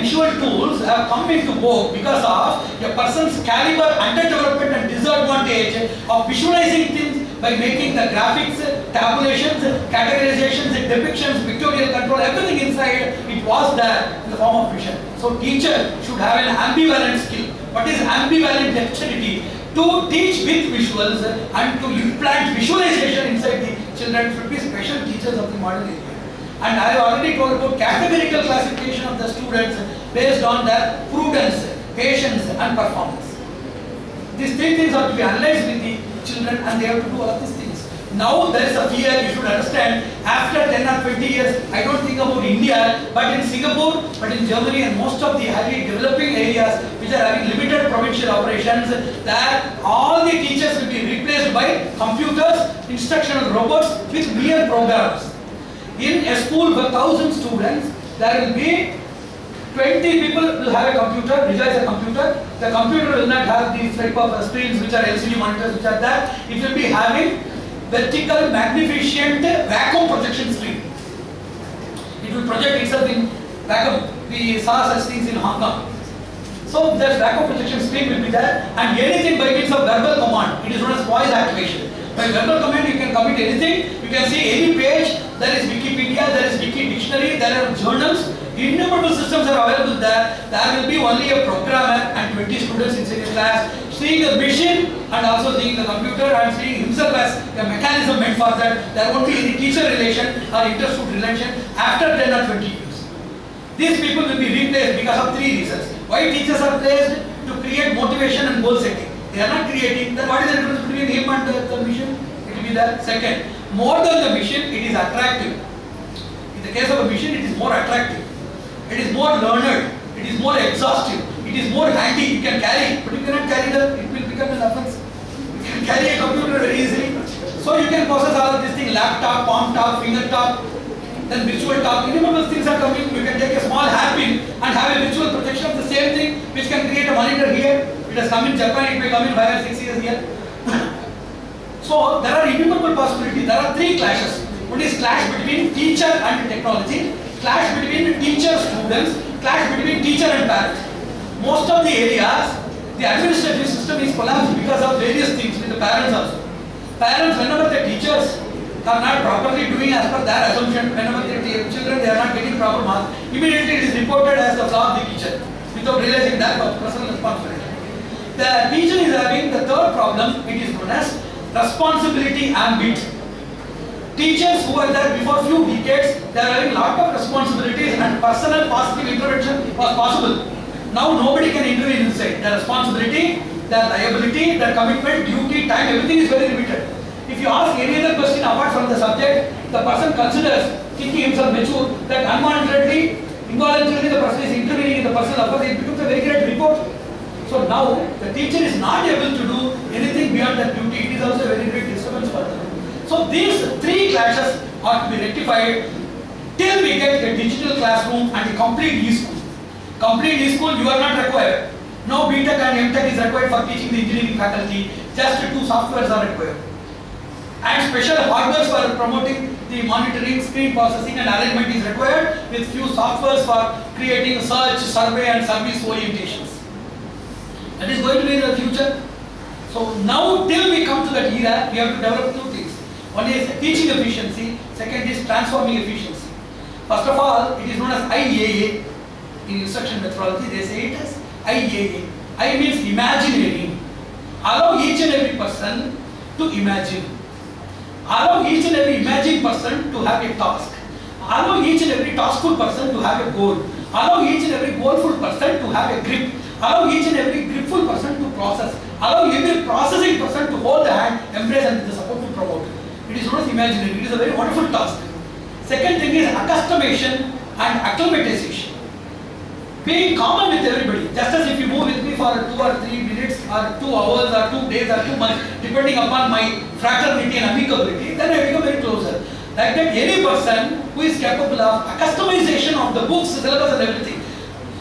visual tools have come into vogue because of a person's caliber, underdevelopment and disadvantage of visualizing things by making the graphics, tabulations, categorizations, depictions, pictorial control, everything inside, it was there in the form of vision. So teacher should have an ambivalent skill. What is ambivalent dexterity? To teach with visuals and to implant visualization inside the children should be special teachers of the modern area. And I have already told about categorical classification of the students based on their prudence, patience and performance. These three things have to be analyzed with the children and they have to do all of these things. Now there is a fear, you should understand, after 10 or 20 years, I don't think about India, but in Singapore, but in Germany and most of the highly developing areas which are having limited provincial operations, that all the teachers will be replaced by computers, instructional robots with mere programs. In a school with 1,000 students, there will be 20 people will have a computer, visualize a computer. The computer will not have these type of screens which are LCD monitors which are there. It will be having vertical magnificent vacuum projection screen. It will project itself in vacuum. We saw such things in Hong Kong. So that vacuum projection screen will be there and anything by means of verbal command. It is known as voice activation. By verbal command you can commit anything. You can see any page. There is Wikipedia, there is Wiki Dictionary, there are journals. Innumerable systems are available there. There will be only a programmer and 20 students inside the class seeing the machine and also seeing the computer and seeing himself as a mechanism meant for that. There won't be any teacher relation or inter-student relation after 10 or 20 years. These people will be replaced because of three reasons. Why teachers are placed? To create motivation and goal setting. They are not creating. Then what is the difference between him and the mission? It will be the second. More than the mission, it is attractive. In the case of a mission, it is more attractive. It is more learned. It is more exhaustive. It is more handy. You can carry, but you cannot carry it will become an offense. You can carry a computer very easily. So you can process all of these things, laptop, palm top, finger top, then virtual top. Innumerable things are coming. You can take a small hairpin and have a virtual projection of the same thing, which can create a monitor here. It has come in Japan, it may come in 5 or 6 years here. So there are innumerable possibilities. There are three clashes. One is clash between teacher and technology, clash between teacher students, clash between teacher and parents. Most of the areas, the administrative system is collapsed because of various things with the parents also. Parents, whenever the teachers are not properly doing as per their assumption, whenever the children they are not getting proper marks, immediately it is reported as the flaw of the teacher without realizing that personal responsibility. The teacher is having the third problem, it is known as responsibility ambit. Teachers who were there before few decades, they are having lot of responsibilities and personal positive intervention was possible. Now nobody can intervene inside. Their responsibility, their liability, their commitment, duty, time, everything is very limited. If you ask any other question apart from the subject, the person considers, thinking himself mature, that unmonitoredly, involuntarily the person is intervening in the personal affairs, it becomes a very great report. So now the teacher is not able to do anything beyond that duty. It is also a very great disturbance for them. So these three clashes are to be rectified till we get a digital classroom and a complete e-school. Complete e-school you are not required. No BTech and MTech is required for teaching the engineering faculty. Just 2 softwares are required. And special hardware for promoting the monitoring, screen processing and arrangement is required with few softwares for creating search, survey and service orientations. That is going to be in the future. So now till we come to that era, we have to develop 2 things. One is teaching efficiency, second is transforming efficiency. First of all, it is known as IAA. In instruction methodology, they say it as IAA. I means imagineering. Allow each and every person to imagine. Allow each and every imagined person to have a task. Allow each and every taskful person to have a goal. Allow each and every goalful person to have a grip. Allow each and every gripful person to process. Allow every processing person to hold the hand, embrace and with the support to promote. It is not imaginary. It is a very wonderful task. Second thing is accustomation and acclimatization. Being common with everybody. Just as if you move with me for 2 or 3 minutes or 2 hours or 2 days or 2 months, depending upon my fraternity and amicability, then I become very closer. Like that, any person who is capable of customization of the books, syllabus and everything,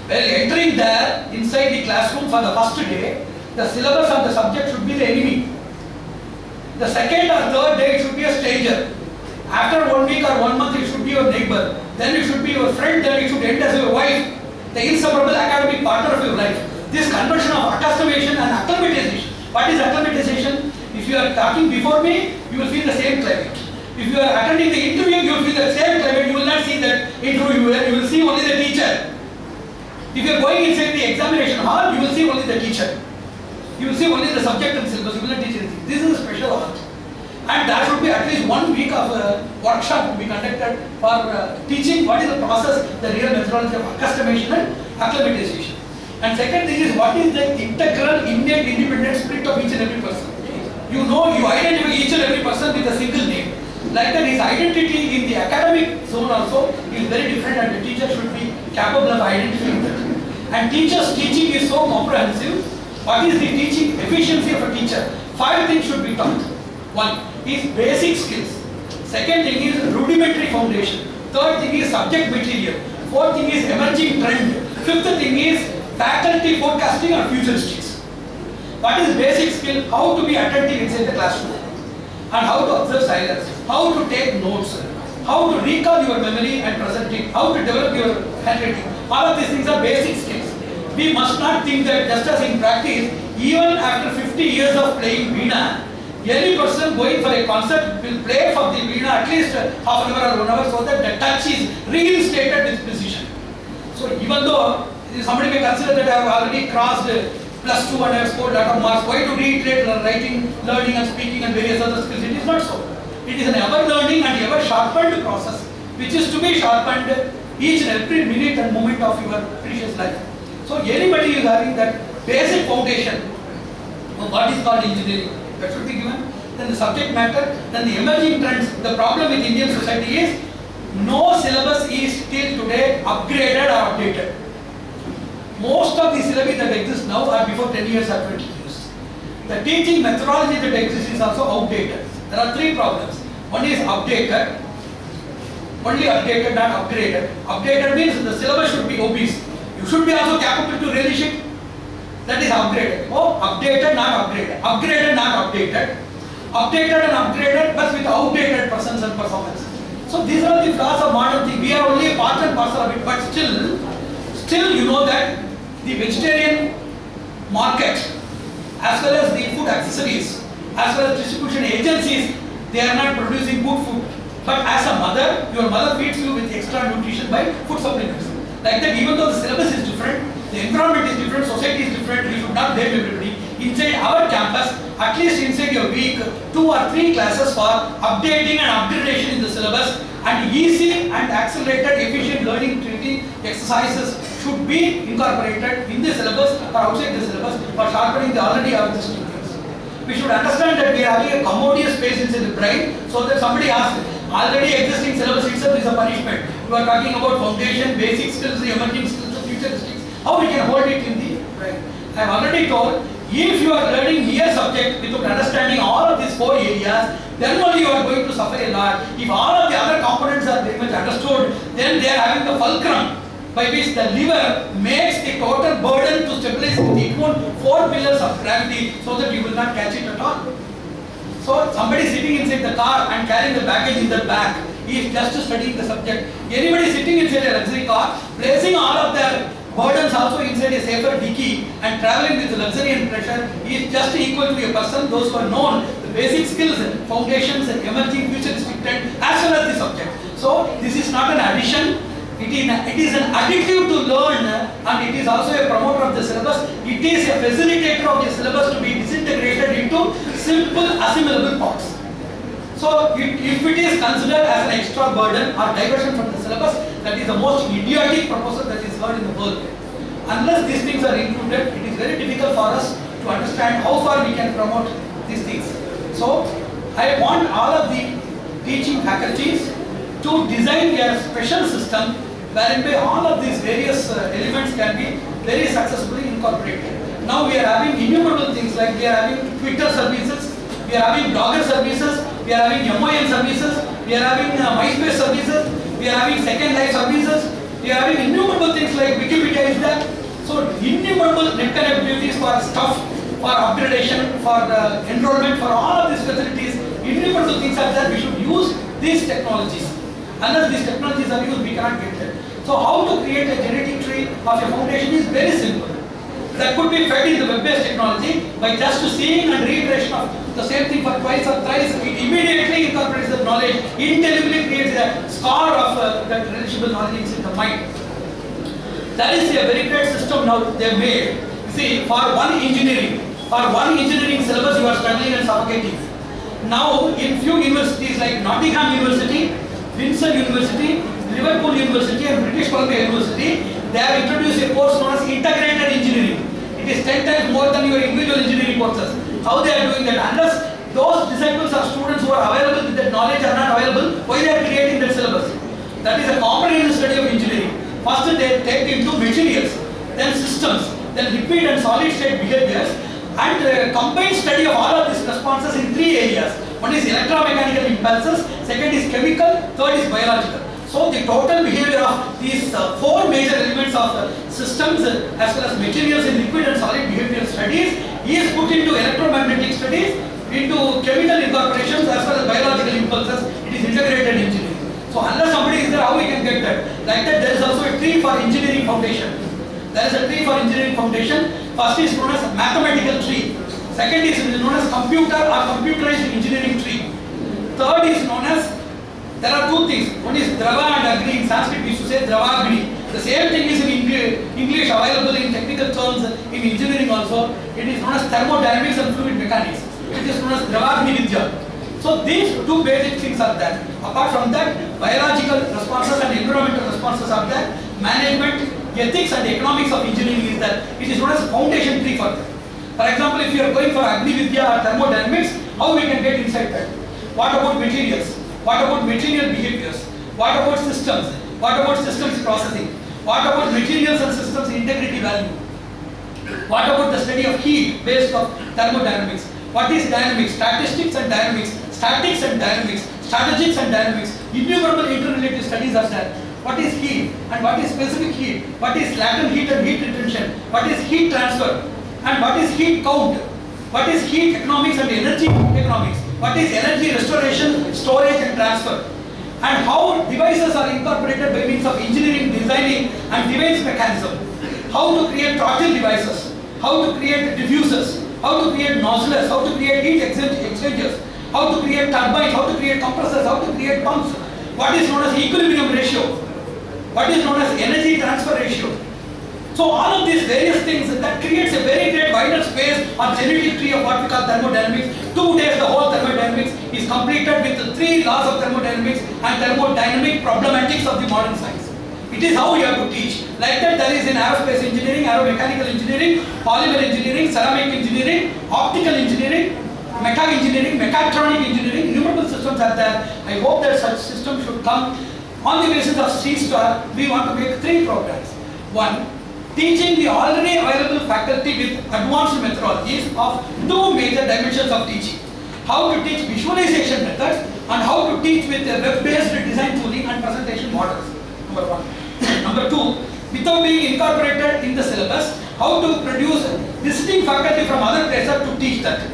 while entering there inside the classroom for the first day, the syllabus of the subject should be the enemy. The second or third day it should be a stranger. After 1 week or 1 month it should be your neighbor. Then it should be your friend. Then it should end as your wife. the inseparable academic partner of your life. This conversion of accustomation and acclimatization. What is acclimatization? If you are talking before me, you will feel the same climate. If you are attending the interview, you will feel the same climate. You will not see that interview, you will see only the teacher. If you are going inside the examination hall, you will see only the teacher. You will see only the subject and syllabus. You will not teach anything. This is a special art. And there should be at least 1 week of workshop to be conducted for teaching what is the process, the real methodology of accustomation and acclimatization. And second thing is, what is the integral, innate, independent spirit of each and every person. You know, you identify each and every person with a single name. Like that, his identity in the academic zone also is very different, and the teacher should be capable of identifying that. And teacher's teaching is so comprehensive. What is the teaching efficiency of a teacher? 5 things should be taught. 1 is basic skills. Second thing is rudimentary foundation. Third thing is subject material. Fourth thing is emerging trend. Fifth thing is faculty forecasting or futuristics. What is basic skill? How to be attentive inside the classroom, and how to observe silence, how to take notes, how to recall your memory and present it, how to develop your handwriting. All of these things are basic skills. We must not think that just as in practice, even after 50 years of playing Veena, any person going for a concert will play for the Veena at least half an hour or 1 hour, so that the touch is reinstated with precision. So even though somebody may consider that I have already crossed +2 and I have scored a lot of marks, why to reiterate writing, learning and speaking and various other skills? It is not so. It is an ever learning and ever sharpened process, which is to be sharpened each and every minute and moment of your precious life. So anybody is having that basic foundation of what is called engineering, that should be given. Then the subject matter, then the emerging trends. The problem with Indian society is no syllabus is till today upgraded or updated. Most of the syllabi that exist now are before 10 years or 20 years. The teaching methodology that exists is also outdated. There are 3 problems. One is updated, only updated, not upgraded. Updated means the syllabus should be obese. You should be also capable to relish it. That is upgraded. Oh, updated, not upgraded. Upgraded, not updated. Updated and upgraded, but with outdated persons and performance. So these are the flaws of modern thing. We are only a part and parcel of it, but still you know that the vegetarian market, as well as the food accessories, as well as distribution agencies, they are not producing good food. But as a mother, your mother feeds you with extra nutrition by food supplements. Like that, even though the syllabus is different, the environment is different, society is different, we should not blame everybody. Inside our campus, at least inside your week, 2 or 3 classes for updating and upgradation in the syllabus, and easy and accelerated efficient learning training exercises should be incorporated in the syllabus or outside the syllabus for sharpening the already existing things. We should understand that we are having a commodious space inside the brain, so that somebody asks, already existing syllabus itself is a punishment. You are talking about foundation, basic skills, the emerging skills, the futuristics. How we can hold it in the brain? I have already told, if you are learning mere subject without understanding all of these 4 areas, then only you are going to suffer a lot. If all of the other components are very much understood, then they are having the fulcrum by which the liver makes the total burden to stabilize it won't 4 pillars of gravity, so that you will not catch it at all. So somebody sitting inside the car and carrying the baggage in the back, he is just studying the subject. Anybody sitting inside a luxury car, placing all of their burdens also inside a safer dicky and traveling with luxury and pressure, he is just equal to a person, those who are known the basic skills, foundations and emerging futuristic trend as well as the subject. So this is not an addition, it is an additive to learn, and it is also a promoter of the syllabus. It is a facilitator of the syllabus to be disintegrated into simple assimilable parts. So if it is considered as an extra burden or diversion from the syllabus, that is the most idiotic proposal that is heard in the world. Unless these things are included, it is very difficult for us to understand how far we can promote these things. So I want all of the teaching faculties to design a special system wherein all of these various elements can be very successfully incorporated. Now we are having innumerable things, like we are having Twitter services, we are having Blogger services, we are having MON services, we are having MySpace services, we are having Second Life services, we are having innumerable things like Wikipedia is there. So innumerable net connectivities for stuff, for upgradation, for enrollment, for all of these facilities, innumerable things are there. We should use these technologies. Unless these technologies are used, we cannot get there. So how to create a genetic tree, of your foundation is very simple. That could be fed in the web-based technology by just seeing and reiteration of the same thing for twice or thrice. It immediately incorporates the knowledge, indelibly creates a scar of that relishable knowledge in the mind. That is a very great system now they made. You see, for one engineering syllabus you are struggling and suffocating. Now in few universities like Nottingham University, Windsor University, Liverpool University and British Columbia University, they have introduced a course known as integrated engineering. It is 10 times more than your individual engineering courses. How they are doing that? Unless those disciples or students who are available with that knowledge are not available, why they are creating that syllabus? That is a comprehensive study of engineering. First they take into materials, then systems, then liquid and solid state behaviors, and combined study of all of these responses in 3 areas. One is electromechanical impulses, second is chemical, third is biological. So the total behavior of these 4 major elements of systems as well as materials in liquid and solid behavioral studies is put into electromagnetic studies, into chemical incorporations as well as biological impulses. It is integrated engineering. So unless somebody is there, how we can get that? Like that, there is also a tree for engineering foundation. There is a tree for engineering foundation. First is known as mathematical tree. Second is known as computer or computerized engineering tree. Third is known as, there are 2 things. One is Drava and Agni. In Sanskrit we used to say Drava Agni. The same thing is in English available in technical terms in engineering also. It is known as thermodynamics and fluid mechanics. It is known as Drava Agni Vidya. So these 2 basic things are there. Apart from that, biological responses and environmental responses are there. Management, ethics and economics of engineering is there. It is known as foundation tree for that. For example, if you are going for Agni Vidya or thermodynamics, how we can get inside that? What about materials? What about material behaviors? What about systems? What about systems processing? What about materials and systems integrity value? What about the study of heat based on thermodynamics? What is dynamics? Statistics and dynamics, statics and dynamics, strategics and dynamics. Innumerable interrelated studies are there. What is heat and what is specific heat? What is latent heat and heat retention? What is heat transfer? And what is heat count? What is heat economics and energy economics? What is energy restoration, storage and transfer? And how devices are incorporated by means of engineering, designing and device mechanism. How to create throttle devices, how to create diffusers, how to create nozzles, how to create heat exchangers, how to create turbines, how to create compressors, how to create pumps. What is known as equilibrium ratio? What is known as energy transfer ratio? So all of these various things that creates a very great wider space or genetic tree of what we call thermodynamics. 2 days the whole thermodynamics is completed with the 3 laws of thermodynamics and thermodynamic problematics of the modern science. It is how you have to teach. Like that there is in aerospace engineering, aeromechanical engineering, polymer engineering, ceramic engineering, optical engineering, mechanical engineering, mechatronic engineering, innumerable systems are there. I hope that such systems should come. On the basis of C-Star, we want to make 3 programs. 1. Teaching the already available faculty with advanced methodologies of 2 major dimensions of teaching. How to teach visualization methods and how to teach with a web-based design tooling and presentation models. Number 1. Number 2, without being incorporated in the syllabus, how to produce visiting faculty from other places to teach that.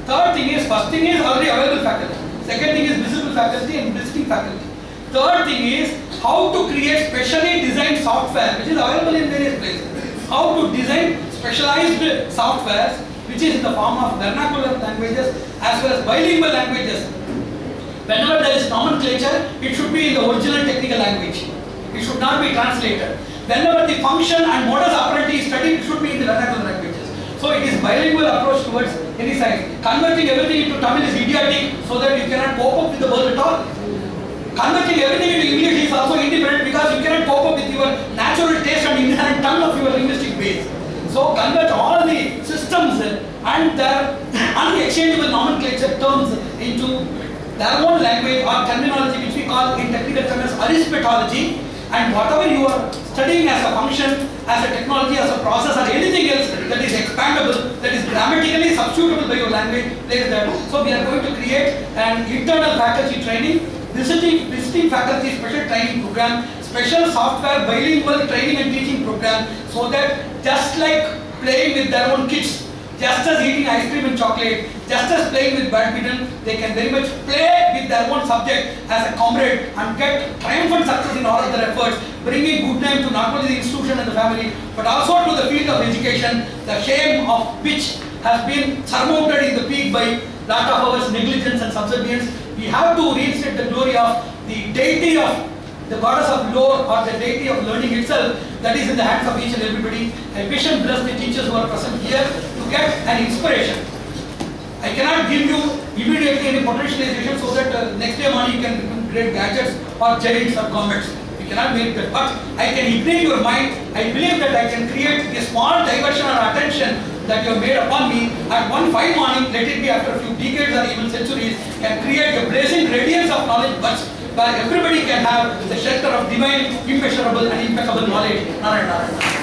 Third thing is, first thing is already available faculty. Second thing is visible faculty and visiting faculty. Third thing is how to create specially designed software which is available in various places. How to design specialized softwares which is in the form of vernacular languages as well as bilingual languages. Whenever there is nomenclature, it should be in the original technical language. It should not be translated. Whenever the function and modus operandi is studied, it should be in the vernacular languages. So it is bilingual approach towards any science. Converting everything into Tamil is idiotic so that you cannot cope up with the world at all. Converting everything into English is also indifferent because you cannot cope up with your natural taste and inherent tongue of your linguistic base. So convert all the systems and their unexchangeable nomenclature terms into their own language or terminology which we call in technical terms arithmetology, and whatever you are studying as a function, as a technology, as a process or anything else that is expandable, that is grammatically substitutable by your language, place that. So we are going to create an internal faculty training, visiting faculty special training program, special software bilingual training and teaching program, so that just like playing with their own kids, just as eating ice cream and chocolate, just as playing with badminton, they can very much play with their own subject as a comrade and get triumphant success in all of their efforts bringing good name to not only the institution and the family, but also to the field of education, the shame of which has been surmounted in the peak by lot of our negligence and subservience. We have to reinstate the glory of the deity of the goddess of lore or the deity of learning itself that is in the hands of each and everybody. I wish and bless the teachers who are present here to get an inspiration. I cannot give you immediately any potentialization so that next day morning you can become great gadgets or giants or comets. You cannot make that, but I can ignite your mind. I believe that I can create a small diversion or attention that you have made upon me at one fine morning, let it be after a few decades or even centuries, can create a blazing radiance of knowledge buds where everybody can have the shelter of divine, immeasurable and impeccable knowledge. Narayana.